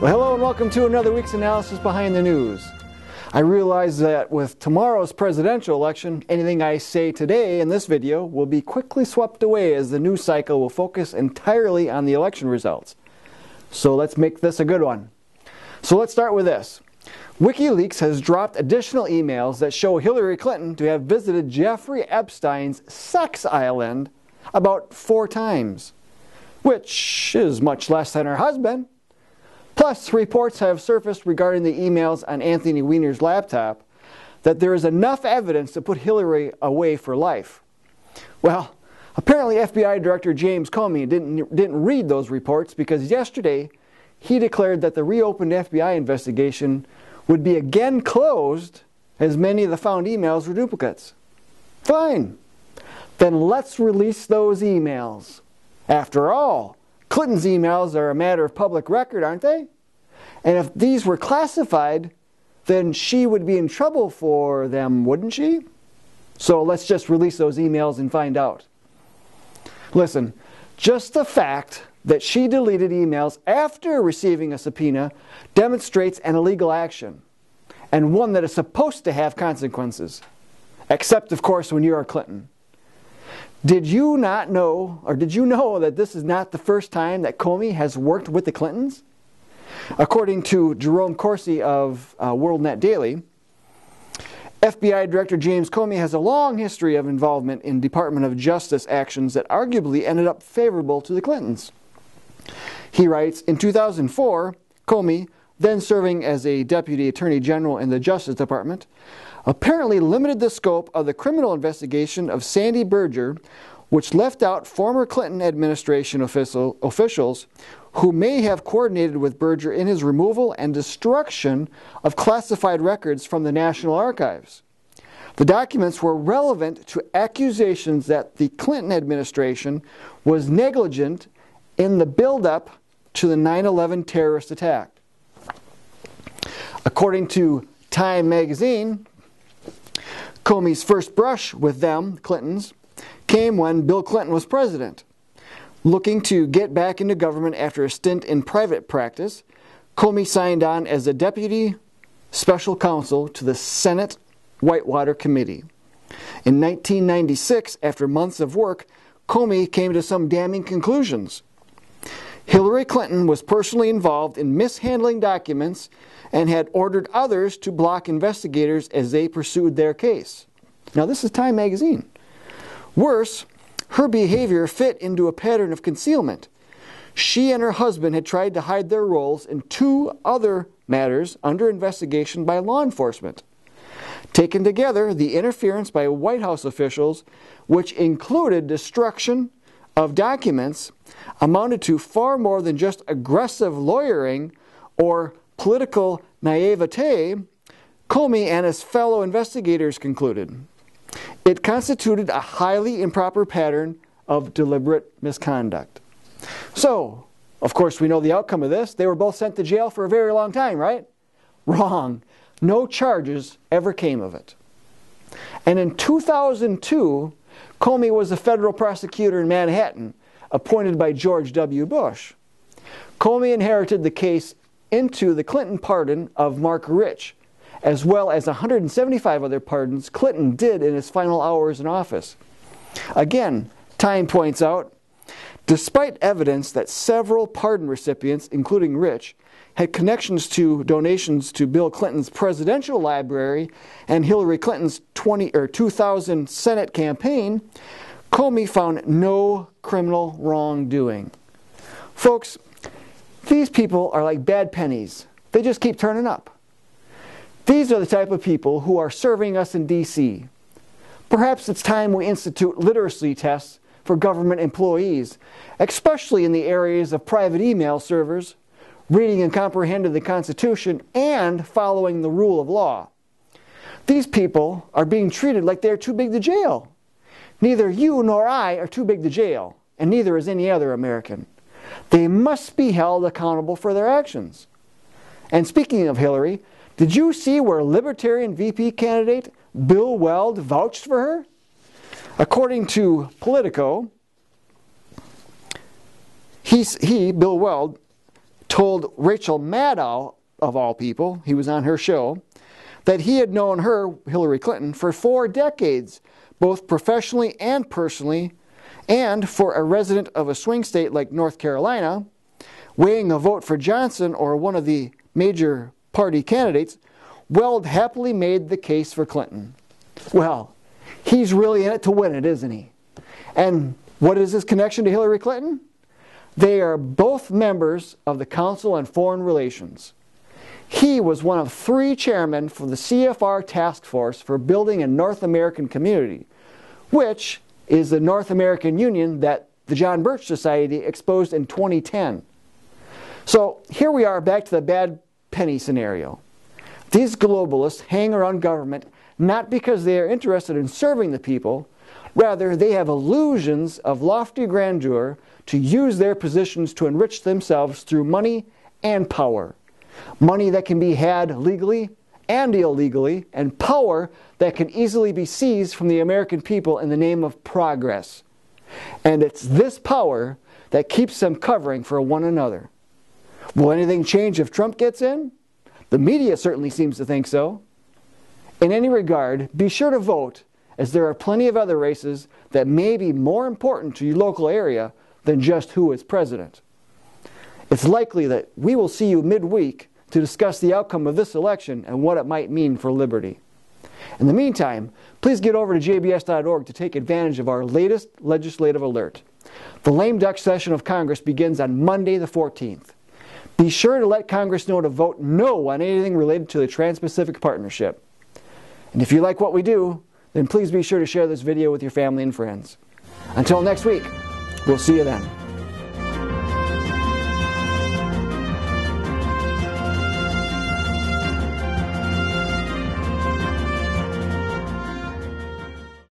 Well, hello and welcome to another week's analysis behind the news. I realize that with tomorrow's presidential election, anything I say today in this video will be quickly swept away as the news cycle will focus entirely on the election results. So let's make this a good one. So let's start with this. WikiLeaks has dropped additional emails that show Hillary Clinton to have visited Jeffrey Epstein's sex island about 4 times, which is much less than her husband. Plus, reports have surfaced regarding the emails on Anthony Weiner's laptop that there is enough evidence to put Hillary away for life. Well, apparently FBI Director James Comey didn't read those reports because yesterday he declared that the reopened FBI investigation would be again closed as many of the found emails were duplicates. Fine. Then let's release those emails. After all, Clinton's emails are a matter of public record, aren't they? And if these were classified, then she would be in trouble for them, wouldn't she? So let's just release those emails and find out. Listen, just the fact that she deleted emails after receiving a subpoena demonstrates an illegal action, and one that is supposed to have consequences. Except, of course, when you're Clinton. Did you not know, or did you know that this is not the first time that Comey has worked with the Clintons? According to Jerome Corsi of WorldNet Daily, FBI Director James Comey has a long history of involvement in Department of Justice actions that arguably ended up favorable to the Clintons. He writes, in 2004, Comey, then serving as a Deputy Attorney General in the Justice Department, apparently limited the scope of the criminal investigation of Sandy Berger, which left out former Clinton administration officials who may have coordinated with Berger in his removal and destruction of classified records from the National Archives. The documents were relevant to accusations that the Clinton administration was negligent in the build-up to the 9/11 terrorist attack. According to Time magazine, Comey's first brush with them, Clintons, came when Bill Clinton was president. Looking to get back into government after a stint in private practice, Comey signed on as a deputy special counsel to the Senate Whitewater Committee. In 1996, after months of work, Comey came to some damning conclusions. Hillary Clinton was personally involved in mishandling documents and had ordered others to block investigators as they pursued their case. Now, this is Time magazine. Worse, her behavior fit into a pattern of concealment. She and her husband had tried to hide their roles in 2 other matters under investigation by law enforcement. Taken together, the interference by White House officials, which included destruction of documents, amounted to far more than just aggressive lawyering or political naivete, Comey and his fellow investigators concluded. It constituted a highly improper pattern of deliberate misconduct. So, of course, we know the outcome of this. They were both sent to jail for a very long time, right? Wrong. No charges ever came of it. And in 2002, Comey was a federal prosecutor in Manhattan, appointed by George W. Bush. Comey inherited the case into the Clinton pardon of Mark Rich, as well as 175 other pardons Clinton did in his final hours in office. Again, Time points out, despite evidence that several pardon recipients, including Rich, had connections to donations to Bill Clinton's presidential library and Hillary Clinton's 2000 Senate campaign, Comey found no criminal wrongdoing. Folks, these people are like bad pennies. They just keep turning up. These are the type of people who are serving us in D.C. Perhaps it's time we institute literacy tests for government employees, especially in the areas of private email servers, reading and comprehending the Constitution, and following the rule of law. These people are being treated like they're too big to jail. Neither you nor I are too big to jail, and neither is any other American. They must be held accountable for their actions. And speaking of Hillary, did you see where Libertarian VP candidate Bill Weld vouched for her? According to Politico, Bill Weld, told Rachel Maddow, of all people, he was on her show, that he had known her, Hillary Clinton, for 4 decades, both professionally and personally, and for a resident of a swing state like North Carolina, weighing a vote for Johnson or one of the major party candidates, Weld happily made the case for Clinton. Well, he's really in it to win it, isn't he? And what is his connection to Hillary Clinton? They are both members of the Council on Foreign Relations. He was one of 3 chairmen for the CFR Task Force for Building a North American Community, which is the North American Union that the John Birch Society exposed in 2010. So here we are back to the bad penny scenario. These globalists hang around government not because they are interested in serving the people, rather they have illusions of lofty grandeur to use their positions to enrich themselves through money and power. Money that can be had legally and illegally, and power that can easily be seized from the American people in the name of progress. And it's this power that keeps them covering for one another. Will anything change if Trump gets in? The media certainly seems to think so. In any regard, be sure to vote, as there are plenty of other races that may be more important to your local area than just who is president. It's likely that we will see you midweek to discuss the outcome of this election and what it might mean for liberty. In the meantime, please get over to jbs.org to take advantage of our latest legislative alert. The lame duck session of Congress begins on Monday the 14th. Be sure to let Congress know to vote no on anything related to the Trans-Pacific Partnership. And if you like what we do, then please be sure to share this video with your family and friends. Until next week, we'll see you then.